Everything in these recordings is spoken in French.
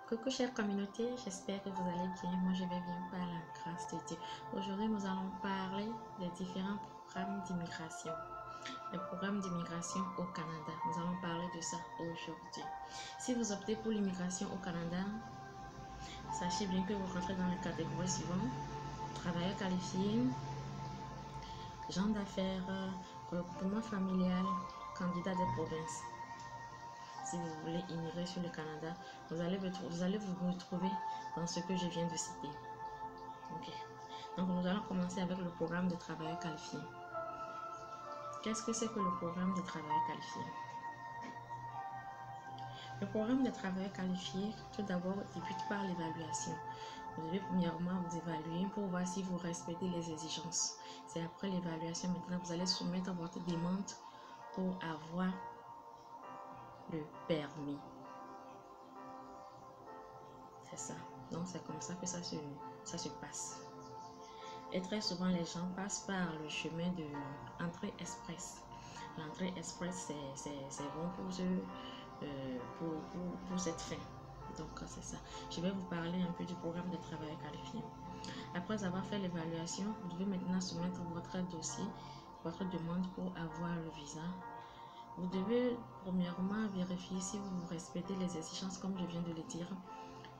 Coucou chère communauté, j'espère que vous allez bien. Moi je vais bien par la grâce de Dieu. Aujourd'hui nous allons parler des différents programmes d'immigration. Les programmes d'immigration au Canada. Nous allons parler de ça aujourd'hui. Si vous optez pour l'immigration au Canada, sachez bien que vous rentrez dans les catégories suivantes. Travailleurs qualifiés, gens d'affaires, regroupement familial, candidats des provinces. Si vous voulez immigrer sur le Canada, vous allez vous retrouver dans ce que je viens de citer. Ok. Donc nous allons commencer avec le programme de travailleurs qualifiés. Qu'est-ce que c'est que le programme de travailleurs qualifiés? Le programme de travailleurs qualifiés, tout d'abord, débute par l'évaluation. Vous devez premièrement vous évaluer pour voir si vous respectez les exigences. C'est après l'évaluation, maintenant, vous allez soumettre votre demande pour avoir le permis. C'est ça. Donc, c'est comme ça que ça se passe. Et très souvent, les gens passent par le chemin de l'entrée express. L'entrée express, c'est bon pour cette fin. Donc, c'est ça. Je vais vous parler un peu du programme de travailleurs qualifiés. Après avoir fait l'évaluation, vous devez maintenant soumettre votre dossier, votre demande pour avoir le visa. Vous devez premièrement vérifier si vous respectez les exigences, comme je viens de le dire,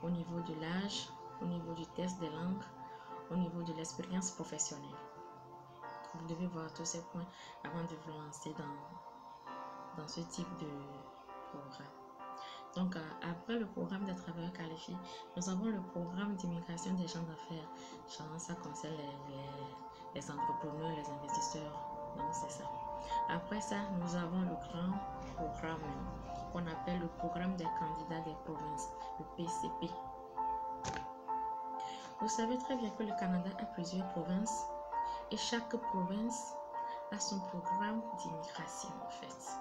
au niveau de l'âge, au niveau du test des langues, au niveau de l'expérience professionnelle. Vous devez voir tous ces points avant de vous lancer dans ce type de programme. Donc, après le programme des travailleurs qualifiés, nous avons le programme d'immigration des gens d'affaires. Ça concerne les entrepreneurs, les investisseurs. Donc, c'est ça. Après ça, nous avons le grand programme qu'on appelle le programme des candidats des provinces, le PCP. Vous savez très bien que le Canada a plusieurs provinces et chaque province a son programme d'immigration en fait.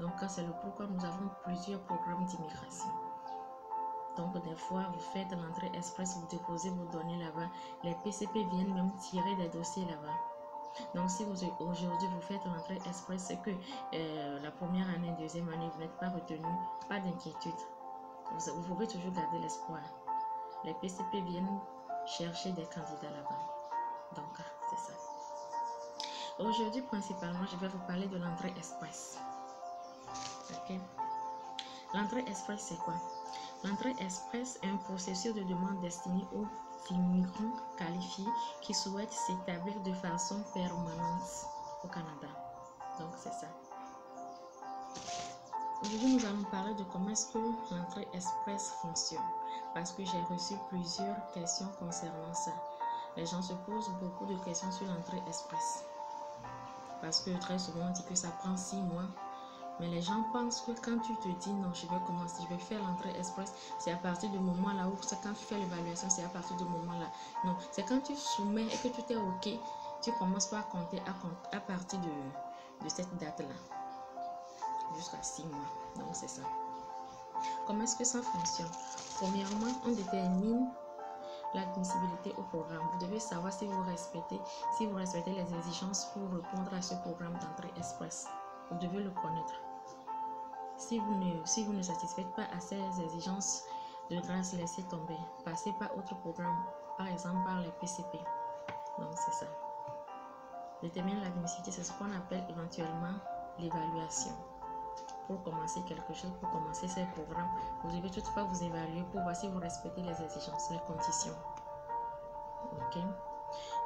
Donc c'est le pourquoi nous avons plusieurs programmes d'immigration. Donc des fois vous faites l'entrée express, vous déposez vos données là-bas, les PCP viennent même tirer des dossiers là-bas. Donc si aujourd'hui vous faites l'entrée express, c'est que la première année, deuxième année, vous n'êtes pas retenu, pas d'inquiétude. Vous pouvez toujours garder l'espoir. Les PCP viennent chercher des candidats là-bas. Donc, c'est ça. Aujourd'hui, principalement, je vais vous parler de l'entrée express. Ok. L'entrée express, c'est quoi? L'entrée express est un processus de demande destiné aux immigrants qualifiés qui souhaitent s'établir de façon permanente au Canada. Donc, c'est ça. Aujourd'hui, nous allons parler de comment est-ce que l'entrée express fonctionne. Parce que j'ai reçu plusieurs questions concernant ça. Les gens se posent beaucoup de questions sur l'entrée express. Parce que très souvent, on dit que ça prend 6 mois. Mais les gens pensent que quand tu te dis non, je vais commencer, je vais faire l'entrée express, c'est à partir du moment là où c'est quand tu fais l'évaluation, c'est à partir du moment là. Non, c'est quand tu soumets et que tout est ok, tu commences par compter à partir de cette date-là. Jusqu'à 6 mois. Donc, c'est ça. Comment est-ce que ça fonctionne? Premièrement, on détermine l'admissibilité au programme. Vous devez savoir si vous respectez les exigences pour répondre à ce programme d'entrée express. Vous devez le connaître. Si vous ne satisfaites pas à ces exigences, de grâce, laissez tomber. Passez par autre programme, par exemple par les PCP. Donc, c'est ça. Déterminer l'admissibilité, c'est ce qu'on appelle éventuellement l'évaluation. Pour commencer quelque chose, pour commencer ces programmes, vous devez toutefois vous évaluer pour voir si vous respectez les exigences, les conditions. Ok.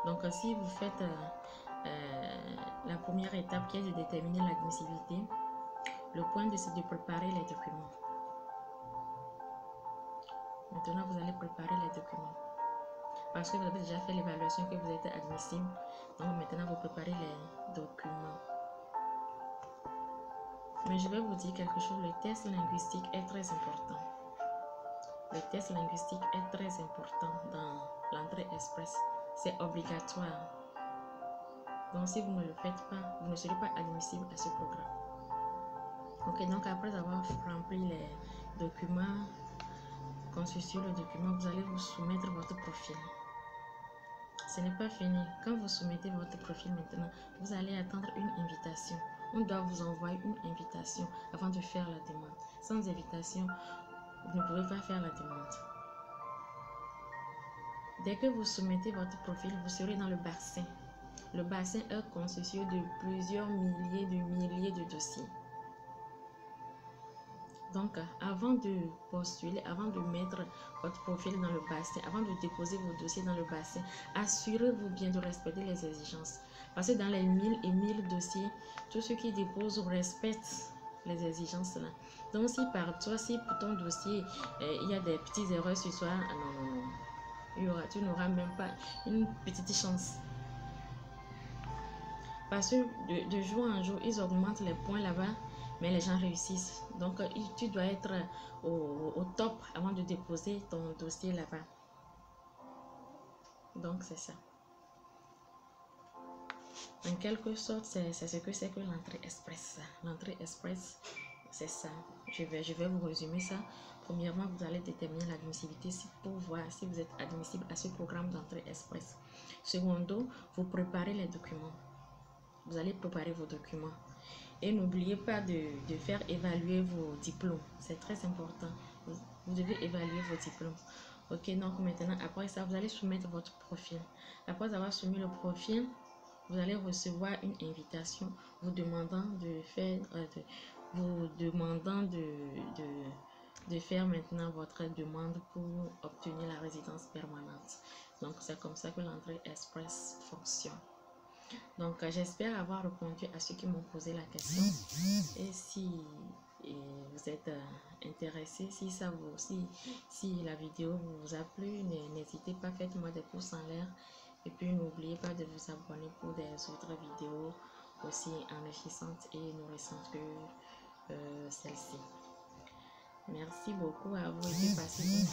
Donc, si vous faites la première étape qui est de déterminer l'admissibilité, le point c'est de préparer les documents. Maintenant, vous allez préparer les documents. Parce que vous avez déjà fait l'évaluation que vous êtes admissible. Donc, maintenant, vous préparez les documents. Mais je vais vous dire quelque chose, le test linguistique est très important. Le test linguistique est très important dans l'entrée express. C'est obligatoire. Donc, si vous ne le faites pas, vous ne serez pas admissible à ce programme. Ok, donc après avoir rempli les documents, constitué le document, vous allez vous soumettre votre profil. Ce n'est pas fini. Quand vous soumettez votre profil maintenant, vous allez attendre une invitation. On doit vous envoyer une invitation avant de faire la demande. Sans invitation, vous ne pouvez pas faire la demande. Dès que vous soumettez votre profil, vous serez dans le bassin. Le bassin est constitué de plusieurs milliers de dossiers. Donc, avant de postuler, avant de mettre votre profil dans le bassin, avant de déposer vos dossiers dans le bassin, assurez-vous bien de respecter les exigences. Parce que dans les 1000 et 1000 dossiers, tous ceux qui déposent respectent les exigences là. Donc, si par toi, si pour ton dossier, il y a des petites erreurs sur soi, non. Tu n'auras même pas une petite chance. Parce que de jour en jour, ils augmentent les points là-bas, mais les gens réussissent. Donc, tu dois être au top avant de déposer ton dossier là-bas. Donc, c'est ça. En quelque sorte, c'est ce que c'est que l'entrée express. L'entrée express, c'est ça. Je vais vous résumer ça. Premièrement, vous allez déterminer l'admissibilité pour voir si vous êtes admissible à ce programme d'entrée express. Secondo, vous préparez les documents. Vous allez préparer vos documents. Et n'oubliez pas de faire évaluer vos diplômes. C'est très important. Vous devez évaluer vos diplômes. Ok, donc maintenant, après ça, vous allez soumettre votre profil. Après avoir soumis le profil, vous allez recevoir une invitation vous demandant de faire, de faire maintenant votre demande pour obtenir la résidence permanente. Donc, c'est comme ça que l'entrée express fonctionne. Donc, j'espère avoir répondu à ceux qui m'ont posé la question. Et si vous êtes intéressé, si la vidéo vous a plu, n'hésitez pas, faites-moi des pouces en l'air. Et puis, n'oubliez pas de vous abonner pour des autres vidéos aussi enrichissantes et nourrissantes que celle-ci. Merci beaucoup à vous et passez une